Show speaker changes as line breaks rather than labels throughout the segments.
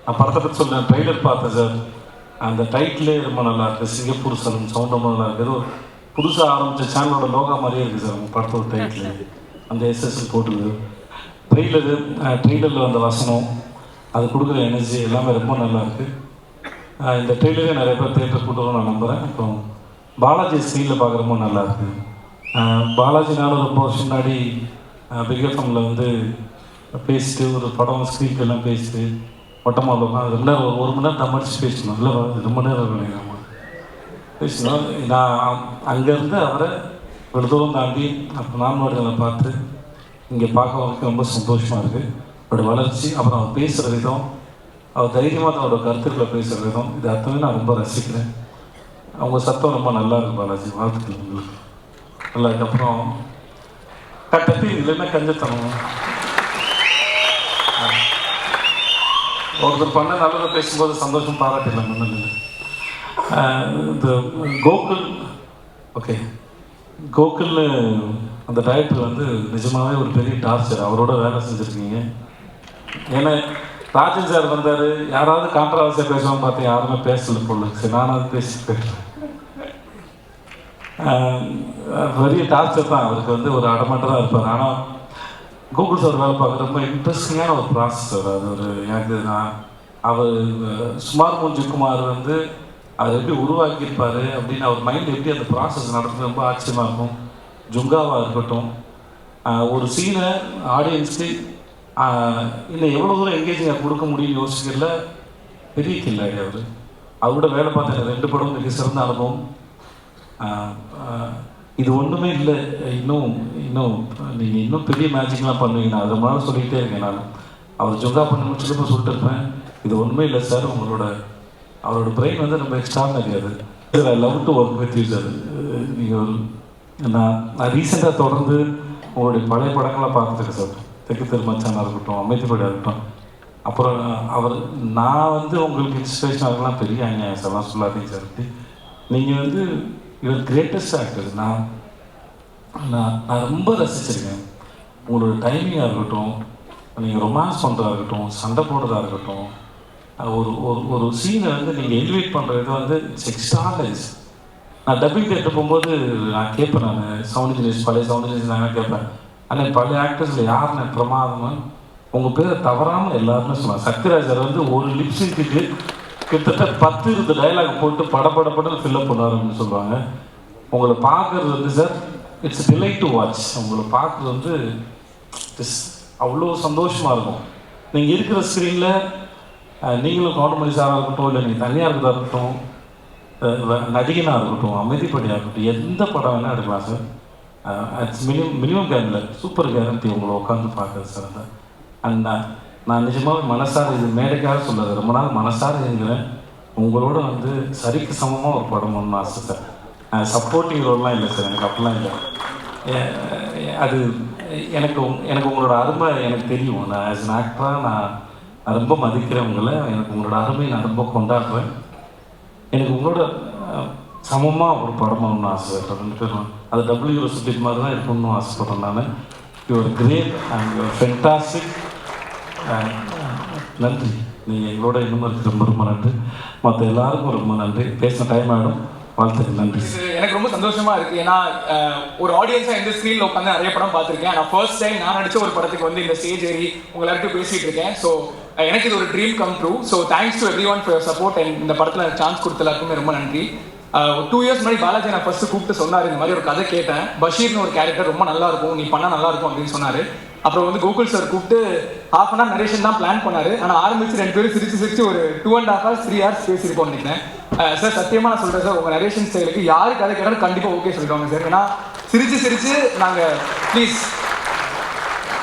நான் படத்தை பற்றி சொல்கிறேன். ட்ரெய்லர் பார்த்தேன் சார். அந்த டைட்டிலே ரொம்ப நல்லா இருக்குது. சிங்கப்பூர் சலூன் சவுண்ட் ரொம்ப நல்லா இருக்குது. ஒரு புதுசாக ஆரம்பித்த சேனலோட லோகா மாதிரியே இருக்குது சார் உங்கள் படத்தோட டைட்டில். அந்த எஸ்எஸ்எல் போட்டுக்குது. ட்ரெய்லரில் வந்த வசனம், அது கொடுக்குற எனர்ஜி எல்லாமே ரொம்ப நல்லா இருக்குது. இந்த ட்ரெய்லரே நிறைய பேர் தேட்டர் கூட்டுறோம் நான் நம்புகிறேன். அப்புறம் பாலாஜி ஸ்க்ரீனில் பார்க்குறப்போ நல்லா இருக்குது. பாலாஜி நானும் ரொம்ப வருஷம் முன்னாடி பிக் எஃப்எம்மில் வந்து பேசிட்டு ஒரு படம் ஸ்க்ரீன்லாம் பேசிட்டு மொட்டமாக உட்காந்து 2 நேரம் 1 மணி நேரம் தம்மடிச்சு பேசணும். இல்லை ரொம்ப நேரம் நம்ம பேசணும். நான் அங்கேருந்து அவரை ஒரு தூரம் தாண்டி அப்போ நான்மாடுகளை பார்த்து இங்கே பார்க்கறதுக்கு ரொம்ப சந்தோஷமாக இருக்குது. அவரோட வளர்ச்சி, அப்புறம் அவர் பேசுகிற விதம், அவர் தைரியமாக அவரோட கருத்துக்களை பேசுகிற விதம், இது அத்தனை நான் ரொம்ப ரசிக்கிறேன். அவங்க சத்தம் ரொம்ப நல்லா இருக்கு பாலாஜி. வாழ்த்துக்கள் உங்களுக்கு. நல்லா இருக்கு. அப்புறம் கட்டத்தி இல்லைன்னா கஞ்சத்தனம். ஒருத்தர் பண்ண நல்லதை பேசும்போது சந்தோஷம் பாராட்டிடலாம். முன்னாடி இந்த கோகுல்னு அந்த டைரக்டர் வந்து நிஜமாகவே ஒரு பெரிய டார்ச்சர். அவரோட வேலை செஞ்சுருக்கீங்க. ஏன்னா ராஜன் சார் வந்தார், யாராவது கான்ட்ரவர்சியாக பேசுவான்னு பார்த்தேன், யாருமே பேசலை போல. சரி, நானாவது பேசி போயிட்டேன். பெரிய டார்ச்சர் தான். அவருக்கு வந்து ஒரு அடமட்டராக இருப்பார். ஆனால் கூகுள் சார் வேலை பார்க்க ரொம்ப இன்ட்ரெஸ்டிங்கான ஒரு ப்ராசஸ் சார். அது ஒரு எனக்கு அவர் சுமார் மூஞ்சிக்குமார் வந்து அதை எப்படி உருவாக்கியிருப்பார் அப்படின்னு அவர் மைண்ட் எப்படி அந்த ப்ராசஸ் நடத்துறது ரொம்ப ஆச்சரியமாக இருக்கும். ஜுங்காவாக இருக்கட்டும், ஒரு சீனை ஆடியன்ஸுக்கு இன்னும் எவ்வளோ தூரம் எங்கேஜிங்காக கொடுக்க முடியும்னு யோசிக்கல. பெரிய கில்லாடி அவர். அவரோட வேலை பார்த்தேன் 2 படம் மிக சிறந்த அனுபவம். இது ஒன்றுமே இல்லை. இன்னும் நீங்கள் இன்னும் பெரிய மேஜிக்லாம் பண்ணுவீங்க. நான் அது மாதிரி சொல்லிக்கிட்டே இருக்கேன். நான் அவர் ஜுங்கா பண்ணி முடிச்சுட்டு சொல்லிட்டு இருப்பேன், இது ஒன்றுமே இல்லை சார், அவரோட பிரெயின் வந்து ரொம்ப எக்ஸ்ட்ரானரி. அது I love to work with you sir. நீங்கள் நான் ரீசெண்டாக தொடர்ந்து உங்களுடைய பழைய படங்களாக பார்த்துருக்கேன் சார். தெற்கு திருமச்சானாக இருக்கட்டும், அமைதிப்படியாக இருக்கட்டும். அப்புறம் நான் வந்து உங்களுக்கு இன்ஸ்பிரேஷன் ஆகலாம் பெரிய அநியாயம் சார்லாம் சொல்லாதீங்க சார். நீங்கள் வந்து யுவர் கிரேட்டஸ்ட் ஆக்டர். நான் ரொம்ப ரசிச்சிருக்கேன். உங்களோட டைமிங்காக இருக்கட்டும், நீங்கள் ரொமான்ஸ் பண்ணுறதா இருக்கட்டும், சண்டை போடுறதா இருக்கட்டும், ஒரு சீனை வந்து நீங்கள் எலிவேட் பண்ணுறது வந்து இட்ஸ் எக்ஸ்ட்ராடனரி. நான் டப்பிங் தேட்டர் போகும்போது நான் கேட்பேன், நான் சவுண்ட் இன்ஜினியர்ஸ் பழைய சவுண்ட் இன்ஜினியர்ஸ் நான் கேட்பேன், ஆனால் பழைய ஆக்டர்ஸில் யாருன்னு பிரமாதமாக உங்கள் பேரை தவறாமல் எல்லாருமே சொல்லுவாங்க. சத்யராஜ் சார் வந்து ஒரு லிப்ஸிங்க்கு கிட்டத்தட்ட 10-20 டைலாக் போட்டு படப்படப்பட ஃபில்லப் பண்ணுவாருன்னு சொல்லுவாங்க. உங்களை பார்க்குறது வந்து sir it's delight to watch. உங்களை பார்க்குறது வந்து அவ்வளோ சந்தோஷமாக இருக்கும். நீங்கள் இருக்கிற ஸ்க்ரீனில் நீங்களும் கவுண்டமணி சாராக இருக்கட்டும், இல்லை நீங்கள் தனியாக இருக்கிறதா இருக்கட்டும், நடிகனாக இருக்கட்டும், அமைதிப்படியாக இருக்கட்டும், எந்த படம் வேணால் எடுக்கலாம் சார். இட்ஸ் மினிமம் கேரண்டில் சூப்பர் கேரண்டி உங்களை உட்காந்து பார்க்குறது சார். அந்த அண்ட் நான் நிஜமாக மனசார இது மேடைக்காக சொல்லுறது, ரொம்ப நாள் மனசார இருக்கிறேன். உங்களோட வந்து சரிக்கு சமமாக ஒரு படம் ஒன்று ஆசை சார். சப்போர்ட்டிங் ரோல்லாம் இல்லை சார், எனக்கு அப்படிலாம் இல்லை. அது எனக்கு உங்களோட அருமை எனக்கு தெரியும். நான் ஆஸ் அன் ஆக்டராக நான் ரொம்ப மதிக்கிறேன் உங்களை. எனக்கு உங்களோட அருமை நான் ரொம்ப கொண்டாடுறேன். எனக்கு உங்களோட சமமாக ஒரு படம் ஒன்று ஆசை சார். 2 பேரும் அது டபிள்யூ சுட்டிட் மாதிரி தான் இருக்கணும்னு ஆசைப்படுறேன் நான். Your great and your fantastic. நன்றி. நீங்கள் எங்களோட இன்னும் ரொம்ப ரொம்ப நன்றி. மற்ற எல்லாருக்கும் ரொம்ப நன்றி. பேசின டைம் ஆகிடும். வாழ்த்துக்கள். நன்றி.
எனக்கு ரொம்ப சந்தோஷமா இருக்கு. ஏன்னா ஒரு ஆடியன்ஸா இந்த ஸ்க்ரீன்ல உட்காந்து நிறைய படம் பார்த்துருக்கேன். நான் ஃபர்ஸ்ட் டைம் நான் நடிச்ச ஒரு படத்துக்கு வந்து இந்த ஸ்டேஜ் ஏறி உங்க எல்லாருக்கும் பேசிட்டு இருக்கேன். ஸோ எனக்கு இது ஒரு dream come true. So thanks to every one for your support. And இந்த படத்தில் எனக்கு சான்ஸ் கொடுத்த எல்லாருக்குமே ரொம்ப நன்றி. 2 இயர்ஸ் முன்னாடி பாலாஜி நான் ஃபர்ஸ்ட் கூப்பிட்டு சொன்னார், இந்த மாதிரி ஒரு கதை கேட்டேன், பஷீர்னு ஒரு கேரக்டர் ரொம்ப நல்லா இருக்கும், நீ பண்ணா நல்லா இருக்கும் அப்படின்னு சொன்னாரு. அப்புறம் வந்து கோகுல் சார் கூப்பிட்டு ½ அன் ஹவர் நரேஷன் தான் பிளான் பண்ணாரு. ஆனால் ஆரம்பிச்சு 2 பேரும் சிரிச்சு ஒரு 2.5 hours 3 hours பேசியிருப்போம் நினைக்கிறேன். சார் சத்தியமா நான் சொல்றேன் சார், உங்க நரேஷன் ஸ்டைலுக்கு யாரு கதை கேட்டாலும் கண்டிப்பா ஓகே சொல்லிடுவாங்க சார். ஏன்னா சிரிச்சு நாங்கள் ப்ளீஸ்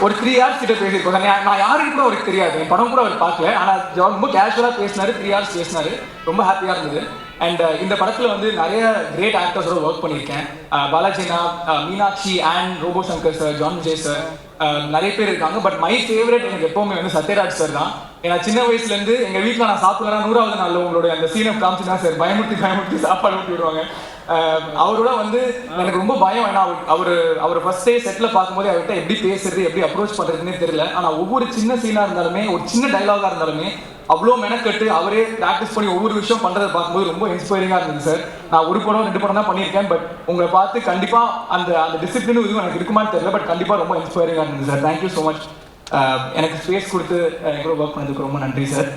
ஒரு 3 hours கிட்ட பேசியிருக்கோம். நான் யாருக்கு கூட அவருக்கு தெரியாது, என் படம் கூட அவர் பார்க்கல. ஆனால் ரொம்ப கேஷுவலாக பேசினாரு, 3 hours பேசினாரு. ரொம்ப ஹாப்பியாக இருந்தது. அண்ட் இந்த படத்தில் வந்து நிறைய கிரேட் ஆக்டர்ஸோட ஒர்க் பண்ணியிருக்கேன். பாலாஜினா, Meenakshi and Robo Shankar sir, John Vijay sir, நிறைய பேர் இருக்காங்க. பட் மை ஃபேவரட் எனக்கு எப்போவுமே வந்து சத்யராஜ் சார் தான். ஏன்னா சின்ன வயசுலேருந்து எங்கள் வீட்டில் நான் சாப்பிடலாம் 100வது நாளில் உங்களுடைய அந்த சீனை காமிச்சு தான் சார் பயமுறுத்தி சாப்பாடு ஊட்டி விடுவாங்க. அவரோட வந்து எனக்கு ரொம்ப பயம். ஏன்னா அவர் ஃபர்ஸ்ட் டே செட்டில் பார்க்கும்போது அவர்கிட்ட எப்படி பேசுறது எப்படி அப்ரோச் பண்ணுறதுன்னே தெரியல. ஆனால் ஒவ்வொரு சின்ன சீனாக இருந்தாலுமே ஒரு சின்ன டைலாகாக இருந்தாலுமே அவ்வளோ மெனக்கட்டு அவரே ப்ராக்டிஸ் பண்ணி ஒவ்வொரு விஷயம் பண்ணுறதை பார்க்கும்போது ரொம்ப இன்ஸ்பைரிங்காக இருந்தது சார். நான் ஒரு படம் 2 படம் தான் பண்ணியிருக்கேன். பட் உங்களை பார்த்து கண்டிப்பாக அந்த டிசிப்ளினும் இதுவும் எனக்கு இருக்குமான்னு தெரியல. பட் கண்டிப்பாக ரொம்ப இன்ஸ்பைரிங்காக இருந்தது சார். Thank you so much. எனக்கு ஸ்பேஸ் கொடுத்து கூட ஒர்க் பண்ணதுக்கு ரொம்ப நன்றி சார்.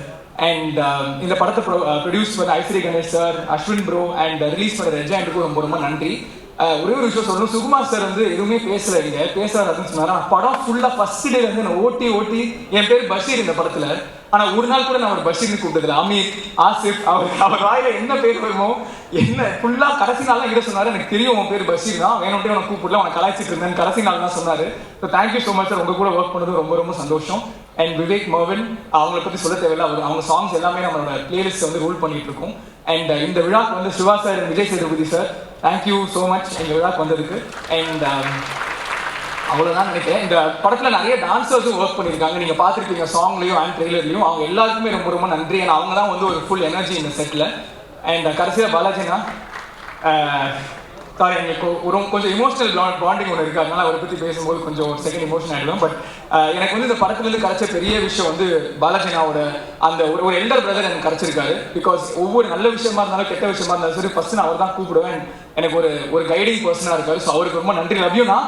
அண்ட் இந்த படத்தை ப்ரொடியூஸ் பண்ண Ishari Ganesh sir, Ashwin bro and release பண்ண ரெஜாண்டுக்கும் ரொம்ப ரொம்ப நன்றி. ஒரே ஒரு விஷயம் சொல்லணும், சுகுமார் சார் வந்து எதுவுமே பேசல, இங்க பேசுறாரு அப்படின்னு சொன்னாரு. ஆனால் படம் ஃபுல்லாக ஃபர்ஸ்ட் டேல இருந்து நான் ஓட்டி என் பேர் பஷீர் இந்த படத்துல. ஆனா ஒரு நாள் கூட நான் ஒரு பஷீர்னு கூப்பிட்டதில்ல. அமீர், ஆசிப், அவர் வாயில என்ன பேர் வருமோ என்ன ஃபுல்லா கடைசி நாள் கிட்ட சொன்னாரு. எனக்கு தெரியும் உன் பேர் பஷீர் தான், வேணும்ட்டே உனக்கு கூப்பிடல, உனக்கு கலாய்ச்சிட்டு இருந்தேன் கடைசி நாள் தான் சொன்னாரு. So thank you so much sir. உங்க கூட ஒர்க் பண்ணது ரொம்ப ரொம்ப சந்தோஷம். அண்ட் விவேக் மர்வின் அவங்கள பற்றி சொல்ல தேவையில்லை. அவங்க சாங்ஸ் எல்லாமே நம்மளோட பிளேலிஸ்ட் வந்து ரூல் பண்ணிட்டு இருக்கோம். அண்ட் இந்த விழாக்கு வந்து Siva sir, Vijay Sethupathi sir, thank you so much எங்கள் விழாக்கு வந்ததுக்கு. அண்ட் அவ்வளோதான் நினைக்கிறேன். இந்த படத்தில் நிறைய டான்சர்ஸும் ஒர்க் பண்ணியிருக்காங்க, நீங்கள் பார்த்துருப்பீங்க சாங்லையும் அண்ட் ட்ரெய்லர்லையும். அவங்க எல்லாருக்குமே ரொம்ப ரொம்ப நன்றி. ஏன்னா அவங்க தான் வந்து ஒரு ஃபுல் எனர்ஜி இந்த செட்டில். அண்ட் கடைசியில் பாலாஜினா சாரி, எனக்கு கொஞ்சம் இமோஷனல் பாண்டிங் ஒன்று இருக்குது, அதனால அவரை பற்றி பேசும்போது கொஞ்சம் ஒரு செகண்ட் இமோஷன் ஆகிடும். பட் எனக்கு வந்து இந்த படத்துலேருந்து கிடைச்ச பெரிய விஷயம் வந்து பாலாஜினாவோட அந்த ஒரு எல்டர் பிரதர் எனக்கு கிடைச்சிருக்காரு. பிகாஸ் ஒவ்வொரு நல்ல விஷயமா இருந்தாலும் கெட்ட விஷயமா இருந்தாலும் சரி ஃபர்ஸ்ட் நான் அவர் தான் கூப்பிடுவேன். எனக்கு ஒரு கைடிங் பர்சனாக இருக்காரு. ஸோ அவருக்கு ரொம்ப நன்றி. லவ்யூனா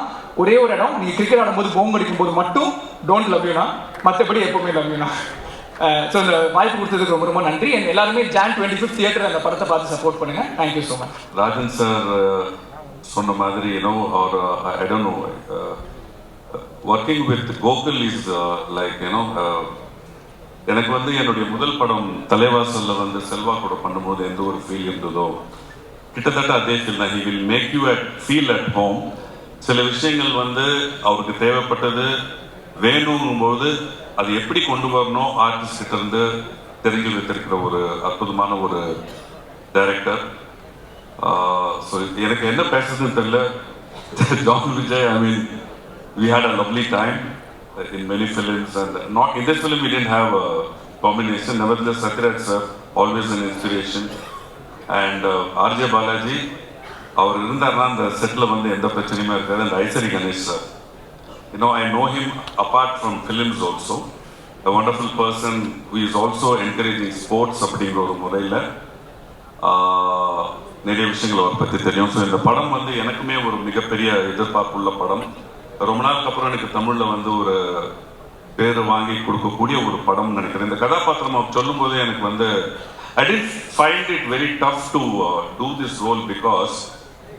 ஒரே ஒரு இடம், நீங்கள் கிரிக்கெட் ஆடும்போது போம் அடிக்கும் போது மட்டும் டோன்ட் லவ்யூனா, மற்றபடி எப்பவுமே லவ்யூனா. ஸோ இந்த வாய்ப்பு கொடுத்ததுக்கு ரொம்ப ரொம்ப நன்றி. அண்ட் எல்லாருமே Jan 25th தியேட்டர் அந்த படத்தை பார்த்து சப்போர்ட் பண்ணுங்க. Thank you so much.
Rajan sir சொன்ன மாதிரி I don't know, working with Gokul is like எனக்கு வந்து என்னுடைய முதல் படம் தலைவாசலில் வந்து செல்வா கூட பண்ணும்போது எந்த ஒரு ஃபீல் இருந்ததோ கிட்டத்தட்ட அதே ஃபீல் தான். He will make you feel at home. சில விஷயங்கள் வந்து அவருக்கு தேவைப்பட்டது வேணுங்கும்போது அது எப்படி கொண்டு வரணும் ஆர்டிஸ்ட் கிட்ட இருந்து தெரிஞ்சு வைத்திருக்கிற ஒரு அற்புதமான ஒரு டைரக்டர். ஸோ எனக்கு என்ன பேசுறதுன்னு தெரியல. John Vijay, I mean we had a lovely time in many films, and not in this film we didn't have a combination. Nevertheless, Satyaraj sir, always an inspiration, and RJ Balaji, அவர் இருந்தார்னா அந்த settle வந்து எந்த பிரச்சனையுமே இருக்காது. And Ishari Ganesh sir, I know him apart from films also, a wonderful person who is also encouraging sports அப்படிங்கிற ஒரு முறையில் நிறைய விஷயங்கள் அவரை பற்றி தெரியும். ஸோ இந்த படம் வந்து எனக்குமே ஒரு மிகப்பெரிய எதிர்பார்ப்புள்ள படம். ரொம்ப நாளுக்கு அப்புறம் எனக்கு தமிழில் வந்து ஒரு பேர் வாங்கி கொடுக்கக்கூடிய ஒரு படம்னு நினைக்கிறேன். இந்த கதாபாத்திரம் அவர் சொல்லும் போதே எனக்கு வந்து I did find it very tough to do this role. Because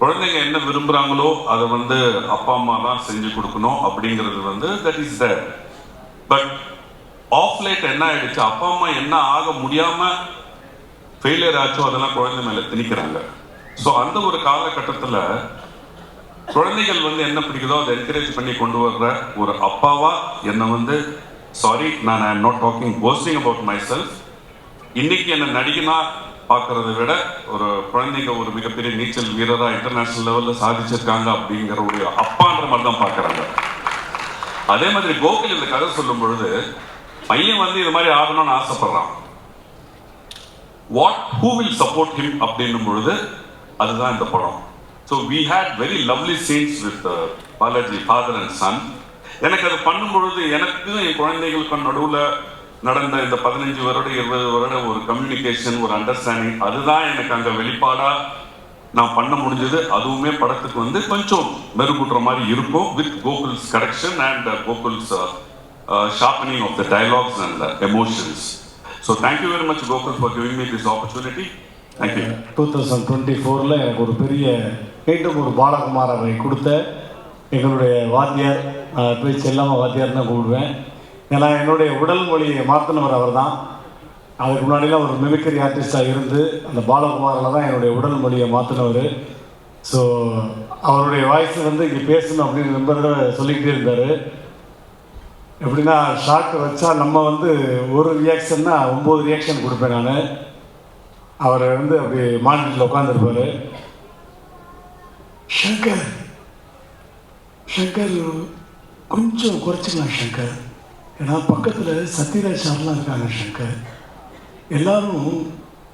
குழந்தைங்க என்ன விரும்புகிறாங்களோ அதை வந்து அப்பா அம்மா தான் செஞ்சு கொடுக்கணும் அப்படிங்கிறது வந்து that is there. But of late என்ன ஆயிடுச்சு, அப்பா அம்மா என்ன ஆக முடியாமல் ஃபெயிலியர் ஆச்சோ அதெல்லாம் குழந்தை மேலே திணிக்கிறாங்க. ஸோ அந்த ஒரு காலகட்டத்தில் குழந்தைகள் வந்து என்ன பிடிக்குதோ அதை என்கரேஜ் பண்ணி கொண்டு வர்ற ஒரு அப்பாவா என்னை வந்து சாரி, நான் I am not talking posting about my self. இன்னைக்கு என்ன நடிகனா பார்க்கறத விட ஒரு குழந்தைங்க ஒரு மிகப்பெரிய நீச்சல் வீரராக இன்டர்நேஷனல் லெவலில் சாதிச்சிருக்காங்க அப்படிங்கிற ஒரு அப்பான்ற மாதிரி தான் பார்க்குறாங்க. அதே மாதிரி கோகுல் இந்த கதை சொல்லும் பொழுது பையன் வந்து இது மாதிரி ஆகணும்னு ஆசைப்படுறான். who will support him அப்படின்னும் பொழுது அதுதான் இந்த படம். So we had very lovely scenes with Balaji, father and son. எனக்கு அது பண்ணும் பொழுது எனக்கும் என் குழந்தைகளுக்கும் நடுவில் நடந்த இந்த 15 வருட 20 வருட ஒரு கம்யூனிகேஷன், ஒரு அண்டர்ஸ்டாண்டிங், அதுதான் எனக்கு அங்கே வெளிப்பாடாக நான் பண்ண முடிஞ்சது. அதுவுமே படத்துக்கு வந்து கொஞ்சம் மெருகூட்டுற மாதிரி இருக்கும் with Gokul's correction and Gokul's sharpening of the dialogues and the emotions. So thank you very much Gokul for giving me this opportunity. Thank you.
2024ல் எனக்கு ஒரு பெரிய மீண்டும் ஒரு பாலகுமாரவை கொடுத்த எங்களுடைய வாத்தியார், போய் செல்லாமல் வாத்தியார் தான் கூப்பிடுவேன். ஏன்னா என்னுடைய உடல் மொழியை மாற்றினவர் அவர் தான். அதுக்கு முன்னாடிலாம் ஒரு மிமிக்ரி ஆர்டிஸ்டாக இருந்து அந்த பாலகுமாரில் தான் என்னுடைய உடல் மொழியை மாற்றினவர். ஸோ அவருடைய வாய்ஸ் வந்து இங்கே பேசணும் அப்படின்னு ரொம்ப தடவை சொல்லிக்கிட்டே இருந்தார். எப்படின்னா ஷார்ட் வச்சா நம்ம வந்து ஒரு ரியாக்ஷன்னா 9 ரியாக்ஷன் கொடுப்பேன் நான். அவர் வந்து அப்படி மானிட்டரில் உட்காந்துருப்பார். ஷங்கர் கொஞ்சம் குறைச்சிக்கலாம் ஷங்கர் ஏன்னா பக்கத்தில் சத்யராஜ் சார்லாம் இருக்காங்க சங்கர், எல்லோரும்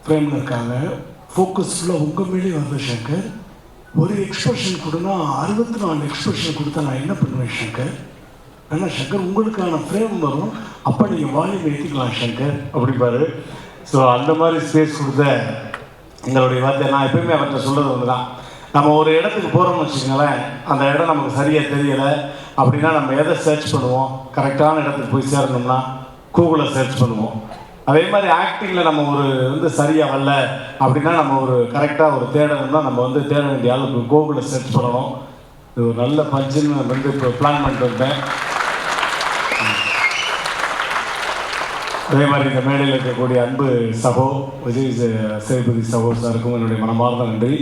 ஃப்ரேமில் இருக்காங்க, ஃபோக்கஸ் ஃபுல்லாக உங்கள் மேலேயே வருது சங்கர். ஒரு எக்ஸ்பிரஷன் கொடுனா 64 எக்ஸ்பிரஷன் கொடுத்தா நான் என்ன பண்ணுவேன் சங்கர்? ஏன்னா சங்கர் உங்களுக்கான ஃப்ரேம் வரும், அப்போ நீங்கள் வால்யூம் ஏற்றிக்கலாம் சங்கர் அப்படிப்பாரு. ஸோ அந்த மாதிரி ஸ்பேஸ் கொடுத்த எங்களுடைய வார்த்தை நான் எப்பயுமே அவர்கிட்ட சொல்கிறது ஒன்று தான். நம்ம ஒரு இடத்துக்கு போகிறோம்னு வச்சுக்கோங்களேன், அந்த இடம் நமக்கு சரியாக தெரியலை அப்படின்னா நம்ம எதை சர்ச் பண்ணுவோம்? கரெக்டான இடத்துக்கு போய் சேரணும்னா கூகுளில் சர்ச் பண்ணுவோம். அதே மாதிரி ஆக்டிங்கில் நம்ம ஒரு சரியாக வரல அப்படின்னா நம்ம ஒரு கரெக்டாக ஒரு தேடணும்னா நம்ம தேட வேண்டிய அளவுக்கு கூகுளில் சர்ச் பண்ணணும். இது ஒரு நல்ல பஞ்சுன்னு இப்போ பிளான் பண்ணிட்டு வந்தேன். அதே மாதிரி இந்த மேடையில் இருக்கக்கூடிய அன்பு சகோ விஜய் சேதுபதி சகோ சாருக்கும் என்னுடைய மனமார்ந்த நன்றி.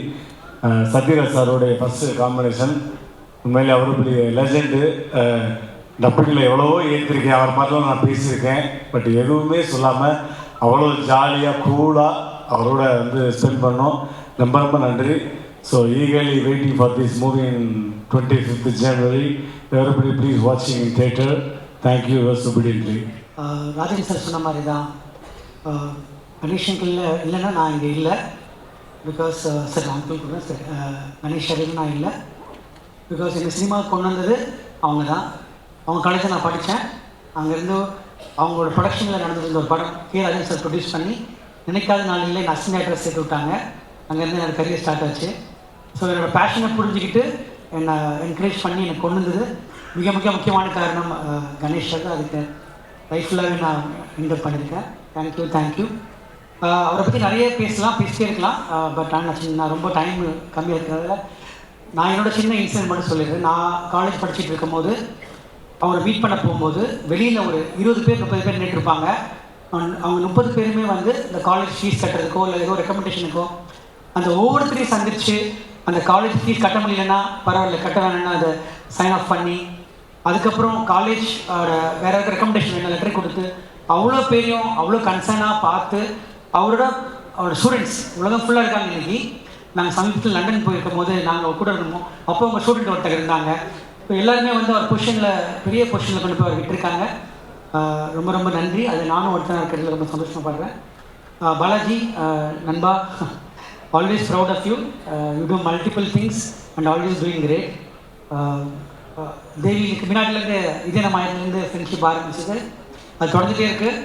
சத்யராஜ் சாருடைய ஃபஸ்ட்டு காம்பினேஷன் உண்மையிலே அவர் பெரிய லெஜெண்டு. டப்பிங்கில் எவ்வளவோ ஏற்றிருக்கேன், அவர் பாட்டில் நான் பேசியிருக்கேன், பட் எதுவுமே சொல்லாமல் அவ்வளோ ஜாலியாக கூலாக அவரோட ஸ்பெண்ட் பண்ணோம். ரொம்ப ரொம்ப நன்றி. So eagerly waiting for this movie in 25th January. Everybody please வாட்சிங் இன் தியேட்டர். தேங்க்யூ சுபிடின்லி.
ராஜன் சார் சொன்ன மாதிரி தான், கணேஷங்கில் இல்லைன்னா நான் இங்கே இல்லை. பிகாஸ் சார் அங்கிள் கூட சார் கணேஷ் சார் நான் இல்லை. பிகாஸ் எங்கள் சினிமாவுக்கு கொண்டு வந்தது அவங்க தான். அவங்க காலேஜில் நான் படித்தேன். அங்கேருந்து அவங்களோட ப்ரொடக்ஷனில் நடந்திருந்த ஒரு படம் ராஜன் சார் ப்ரொடியூஸ் பண்ணி நினைக்காத நாளில் என் அசிஸ்டன்ட் டைரக்டர் சேர்த்து விட்டாங்க. அங்கேருந்து என்னோடய கரியர் ஸ்டார்ட் ஆச்சு. ஸோ என்னோடய பேஷனை புரிஞ்சுக்கிட்டு என்னை என்கரேஜ் பண்ணி எனக்கு கொண்டு வந்தது மிக மிக முக்கியமான காரணம் கணேஷ் சார். அதுக்கு லைஃப் ஃபுல்லாகவே நான் என்ஜாய் பண்ணியிருக்கேன். தேங்க்யூ. அவரை பற்றி நிறைய பேசிட்டே இருக்கலாம். பட் நான் ரொம்ப டைம் கம்மியாக இருக்கிறதால நான் என்னோடய சின்ன இன்சிடென்ட் மட்டும் சொல்லிடுறேன். நான் காலேஜ் படிச்சுட்டு இருக்கும்போது அவரை மீட் பண்ண போகும்போது வெளியில் ஒரு 20 பேர் 30 பேர் நின்றுருப்பாங்க. அவங்க 30 பேருமே இந்த காலேஜ் ஃபீஸ் கட்டுறதுக்கோ இல்லை ஏதோ ரெக்கமெண்டேஷனுக்கோ அந்த ஒவ்வொருத்தரையும் சந்திச்சு அந்த காலேஜ் ஃபீஸ் கட்ட முடியலன்னா பரவாயில்ல கட்ட வேணும்னா அதை சைன் ஆஃப் பண்ணி அதுக்கப்புறம் காலேஜ் வேறு ஏதாவது ரெக்கமெண்டேஷன் வேணும் லெட்டர் கொடுத்து அவ்வளோ பேரையும் அவ்வளோ கன்சர்னாக பார்த்து அவரோட ஸ்டூடெண்ட்ஸ் உலகம் ஃபுல்லாக இருக்காங்க. இன்றைக்கி நாங்கள் சமீபத்தில் லண்டன் போயிருக்கும் போது நாங்கள் கூட இருந்தோம். அப்போ அவங்க ஸ்டூடெண்ட் ஒருத்தர் இருந்தாங்க. இப்போ எல்லாருமே அவர் பெரிய பொசிஷனில் கொண்டு போய் அவர் விட்டுருக்காங்க. ரொம்ப ரொம்ப நன்றி. அது நானும் ஒருத்தனாக இருக்கிறதுல ரொம்ப சந்தோஷப்படுறேன். பாலாஜி நண்பா, always proud of you. You do multiple things and always doing great. தேவிக்கு முன்னாடிலேருந்து இதே மாயத்துலேருந்து ஃப்ரெண்ட்ஷிப் ஆரம்பிச்சது, அது தொடர்ந்துகிட்டே இருக்குது.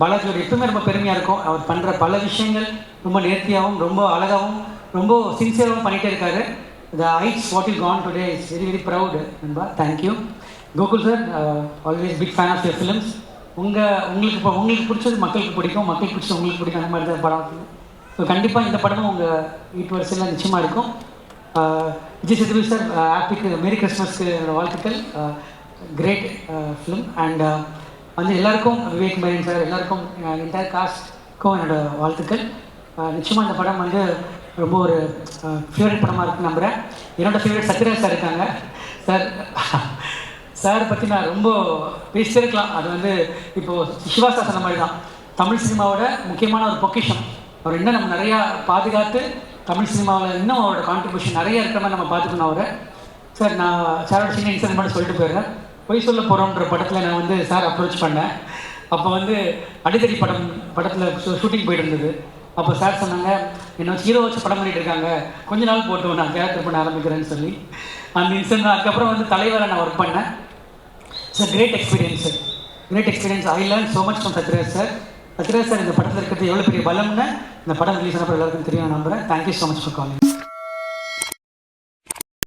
பாலாஜியோட எப்பவுமே ரொம்ப பெருமையாக இருக்கும். அவர் பண்ணுற பல விஷயங்கள் ரொம்ப நேர்த்தியாகவும் ரொம்ப அழகாகவும் ரொம்ப சின்சியராகவும் பண்ணிகிட்டே இருக்காரு. The heights what you gone today is very very proud நண்பா. Thank you. Gokul sir, always big fan of your films. உங்களுக்கு பிடிச்சது மக்களுக்கு பிடிக்கும், மக்களுக்கு பிடிச்சது உங்களுக்கு பிடிக்கும், அந்த மாதிரி தான் படம். ஸோ கண்டிப்பாக இந்த படமும் உங்கள் வீட்டு நிச்சயமாக இருக்கும். விஜய் சேதுபதி சார், ஹாப்பிக்கு மேரி கிறிஸ்மஸ்க்கு வாழ்த்துக்கள். Great film. அண்ட் எல்லாருக்கும் விவேக் மரியன் சார் எல்லாருக்கும் என்டையர் காஸ்ட்க்கும் என்னோடய வாழ்த்துக்கள். நிச்சயமாக இந்த படம் ரொம்ப ஒரு ஃபேவரட் படமாக இருக்குன்னு நம்புகிறேன். என்னோடய ஃபேவரட் சத்யராஜ் சார் இருக்காங்க. சார் பற்றி நான் ரொம்ப பேசிட்டே இருக்கலாம். அது இப்போது சிவாசா சொன்ன மாதிரி தான் தமிழ் சினிமாவோட முக்கியமான ஒரு பொக்கிஷம். அவர் இன்னும் நம்ம நிறையா பாதுகாத்து தமிழ் சினிமாவில் இன்னும் அவரோட கான்ட்ரிபியூஷன் நிறைய இருக்கிற மாதிரி நம்ம பார்த்துக்கணும் அவரை. சார், நான் சாரோட சின்ன இன்சிடென்ட் மட்டும் சொல்லிட்டு போயிடுறேன். பொய் சொல்ல போகிறோன்ற படத்தில் நான் சார் அப்ரோச் பண்ணேன். அப்போ அடித்தடி படத்தில் ஷூட்டிங் போயிட்டு இருந்தது. அப்போ சார் சொன்னாங்க, என்னை ஹீரோ வச்சு படம் பண்ணிட்டு இருக்காங்க, கொஞ்ச நாள் போட்டு நான் கேரக்டர் பண்ண ஆரம்பிக்கிறேன்னு சொல்லி அந்த இன்சிடென்ட். அதுக்கப்புறம் தலைவரை நான் ஒர்க் பண்ணேன். Sir, great experience. I learn so much from Sathyaraj sir. Sathyaraj sir இந்த படத்தில் இருக்கிறது எவ்வளோ பெரிய பலம்னு இந்த படம் ரிலீஸ் ஆனப்போ எல்லாருக்கும் தெரியும் நம்புகிறேன். Thank you so much for calling.